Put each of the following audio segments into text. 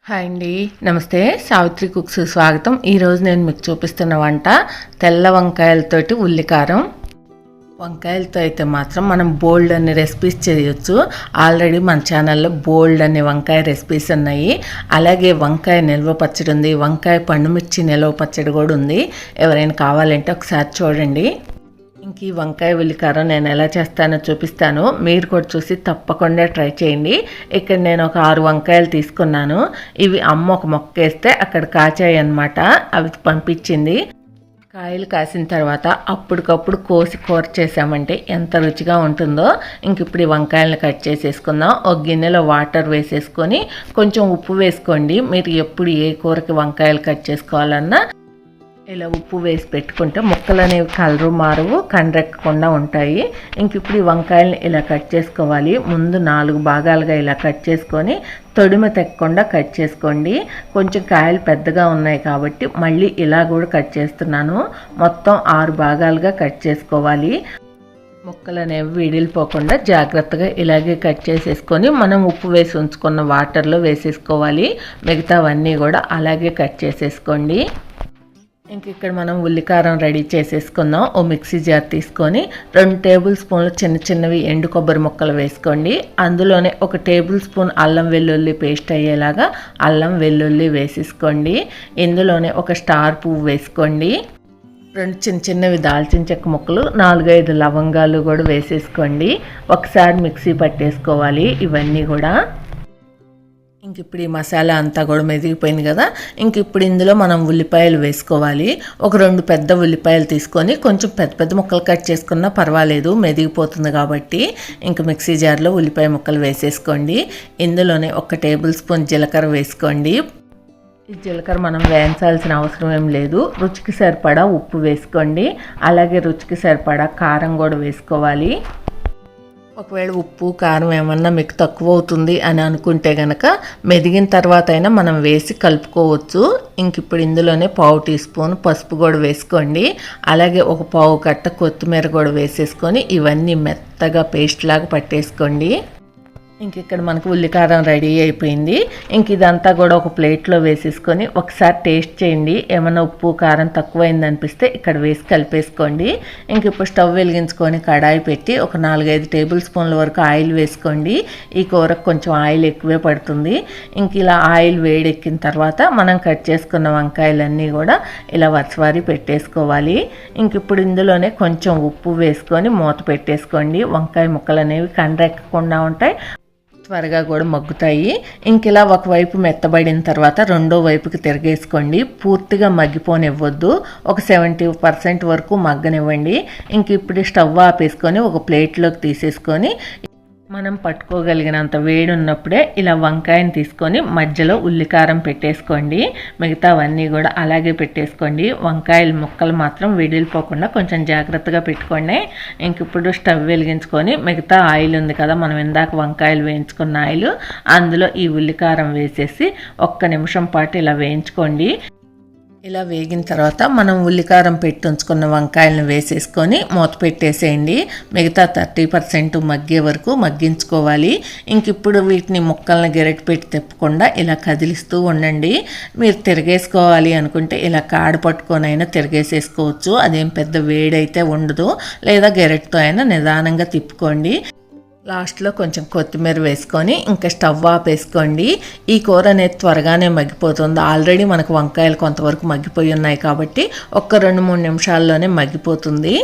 Hi అండి, నమస్తే. Savitri cooks స్వాగతం. ఈరోజు నేను మీకు చూపిస్తున్న వంట తెల్ల వంకాయలతోటి ఉల్లికారం. వంకాయలతో అయితే మాత్రం మనం బోల్డ్ అనే రెసిపీస్ చేయొచ్చు. ఆల్రెడీ మన ఛానల్లో బోల్డ్ అనే వంకాయ రెసిపీస్ ఉన్నాయి. అలాగే వంకాయ నిల్వ పచ్చడి ఉంది, వంకాయ పండుమిర్చి నిల్వ పచ్చడి కూడా ఉంది. ఎవరైనా కావాలంటే ఒకసారి చూడండి. ఇంక ఈ వంకాయ ఉల్లికారం నేను ఎలా చేస్తానో చూపిస్తాను. మీరు కూడా చూసి తప్పకుండా ట్రై చేయండి. ఇక్కడ నేను ఒక 6 వంకాయలు తీసుకున్నాను. ఇవి అమ్మ ఒక మొక్క వేస్తే అక్కడ కాచాయి అన్నమాట, అవి పంపించింది. కాయలు కాసిన తర్వాత అప్పటికప్పుడు కోసి కూర చేసామంటే ఎంత రుచిగా ఉంటుందో. ఇంక ఇప్పుడు ఈ వంకాయలను కట్ చేసేసుకుందాం. ఒక గిన్నెలో వాటర్ వేసేసుకొని కొంచెం ఉప్పు వేసుకోండి. మీరు ఎప్పుడు ఏ కూరకి వంకాయలు కట్ చేసుకోవాలన్నా ఇలా ఉప్పు వేసి పెట్టుకుంటే ముక్కలు అనేవి కలరు మారవు, కండ్రెక్కకుండా ఉంటాయి. ఇంక ఇప్పుడు ఈ వంకాయలని ఇలా కట్ చేసుకోవాలి. ముందు 4 భాగాలుగా ఇలా కట్ చేసుకొని తొడిమ తెక్కకుండా కట్ చేసుకోండి. కొంచెం కాయలు పెద్దగా ఉన్నాయి కాబట్టి మళ్ళీ ఇలా కూడా కట్ చేస్తున్నాను. మొత్తం 6 భాగాలుగా కట్ చేసుకోవాలి. ముక్కలు అనేవి విడిలిపోకుండా జాగ్రత్తగా ఇలాగే కట్ చేసేసుకొని మనం ఉప్పు వేసి ఉంచుకున్న వాటర్లో వేసేసుకోవాలి. మిగతావన్నీ కూడా అలాగే కట్ చేసేసుకోండి. ఇంక ఇక్కడ మనం ఉల్లికారం రెడీ చేసేసుకుందాం. ఓ మిక్సీ జార్ తీసుకొని 2 టేబుల్ స్పూన్లు చిన్నవి ఎండు కొబ్బరి ముక్కలు వేసుకోండి. అందులోనే 1 టేబుల్ స్పూన్ అల్లం వెల్లుల్లి పేస్ట్ అయ్యేలాగా అల్లం వెల్లుల్లి వేసేసుకోండి. ఇందులోనే 1 స్టార్ పువ్వు వేసుకోండి. 2 చిన్నవి దాల్చిన చెక్క ముక్కలు, 4-5 లవంగాలు కూడా వేసేసుకోండి. ఒకసారి మిక్సీ పట్టేసుకోవాలి ఇవన్నీ కూడా. ఇంక ఇప్పుడు ఈ మసాలా అంతా కూడా మెదిగిపోయింది కదా. ఇంక ఇప్పుడు ఇందులో మనం ఉల్లిపాయలు వేసుకోవాలి. ఒక 2 పెద్ద ఉల్లిపాయలు తీసుకొని కొంచెం పెద్ద ముక్కలు కట్ చేసుకున్నా పర్వాలేదు, మెదిగిపోతుంది కాబట్టి. ఇంక మిక్సీ జార్లో ఉల్లిపాయ ముక్కలు వేసేసుకోండి. ఇందులోనే 1 టేబుల్ స్పూన్ జీలకర్ర వేసుకోండి. ఈ జీలకర్ర మనం వేయించాల్సిన అవసరం ఏం లేదు. రుచికి సరిపడా ఉప్పు వేసుకోండి. అలాగే రుచికి సరిపడా కారం కూడా వేసుకోవాలి. ఒకవేళ ఉప్పు కారం ఏమన్నా మీకు తక్కువ అవుతుంది అని అనుకుంటే కనుక మెదిగిన తర్వాత అయినా మనం వేసి కలుపుకోవచ్చు. ఇంక ఇప్పుడు ఇందులోనే 1/4 టీ స్పూన్ పసుపు కూడా వేసుకోండి. అలాగే 1 పావు కట్ట కొత్తిమీర కూడా వేసేసుకొని ఇవన్నీ మెత్తగా పేస్ట్ లాగా పట్టేసుకోండి. ఇంక ఇక్కడ మనకు ఉల్లికారం రెడీ అయిపోయింది. ఇంక ఇదంతా కూడా ఒక ప్లేట్లో వేసేసుకొని ఒకసారి టేస్ట్ చేయండి. ఏమైనా ఉప్పు కారం తక్కువైంది అనిపిస్తే ఇక్కడ వేసి కలిపేసుకోండి. ఇంక ఇప్పుడు స్టవ్ వెలిగించుకొని కడాయి పెట్టి ఒక 4-5 టేబుల్ స్పూన్ల వరకు ఆయిల్ వేసుకోండి. ఈ కూరకు కొంచెం ఆయిల్ ఎక్కువే పడుతుంది. ఇంక ఇలా ఆయిల్ వేడెక్కిన తర్వాత మనం కట్ చేసుకున్న వంకాయలన్నీ కూడా ఇలా వరుసవారీ పెట్టేసుకోవాలి. ఇంక ఇప్పుడు ఇందులోనే కొంచెం ఉప్పు వేసుకొని మూత పెట్టేసుకోండి. వంకాయ ముక్కలు అనేవి కండ్రెక్కకుండా ఉంటాయి, త్వరగా కూడా మగ్గుతాయి. ఇంక ఇలా ఒకవైపు మెత్తబడిన తర్వాత రెండో వైపుకి తిరిగేసుకోండి. పూర్తిగా మగ్గిపోనివ్వద్దు, ఒక 70% వరకు మగ్గనివ్వండి. ఇంక ఇప్పుడు స్టవ్ ఆపేసుకొని ఒక ప్లేట్లోకి తీసేసుకొని మనం పట్టుకోగలిగినంత వేడి ఉన్నప్పుడే ఇలా వంకాయని తీసుకొని మధ్యలో ఉల్లికారం పెట్టేసుకోండి. మిగతావన్నీ కూడా అలాగే పెట్టేసుకోండి. వంకాయల ముక్కలు మాత్రం విడిలిపోకుండా కొంచెం జాగ్రత్తగా పెట్టుకోండి. ఇంక ఇప్పుడు స్టవ్ వెలిగించుకొని మిగతా ఆయిల్ ఉంది కదా, మనం ఇందాక వంకాయలు వేయించుకున్న ఆయిల్, అందులో ఈ ఉల్లికారం వేసేసి 1 నిమిషం పాటు ఇలా వేయించుకోండి. ఇలా వేగిన తర్వాత మనం ఉల్లికారం పెట్టి ఉంచుకున్న వంకాయలను వేసేసుకొని మూత పెట్టేసేయండి. మిగతా 30% మగ్గే వరకు మగ్గించుకోవాలి. ఇంక ఇప్పుడు వీటిని ముక్కలను గెరెట్ పెట్టి తిప్పకుండా ఇలా కదిలిస్తూ ఉండండి. మీరు తిరిగేసుకోవాలి అనుకుంటే ఇలా కాడ పట్టుకొని అయినా తిరిగేసేసుకోవచ్చు, అదేం పెద్ద వేడైతే ఉండదు. లేదా గెరెట్తో అయినా నిదానంగా తిప్పుకోండి. లాస్ట్లో కొంచెం కొత్తిమీర వేసుకొని ఇంకా స్టవ్ ఆపేసుకోండి. ఈ కూర అనేది త్వరగానే మగ్గిపోతుంది. ఆల్రెడీ మనకు వంకాయలు కొంతవరకు మగ్గిపోయి ఉన్నాయి కాబట్టి 1-2-3 నిమిషాల్లోనే మగ్గిపోతుంది.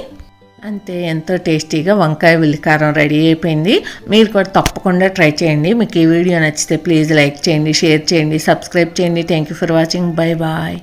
అంతే, ఎంతో టేస్టీగా వంకాయ ఉల్లికారం రెడీ అయిపోయింది. మీరు కూడా తప్పకుండా ట్రై చేయండి. మీకు ఈ వీడియో నచ్చితే ప్లీజ్ లైక్ చేయండి, షేర్ చేయండి, సబ్స్క్రైబ్ చేయండి. Thank you for watching. Bye bye.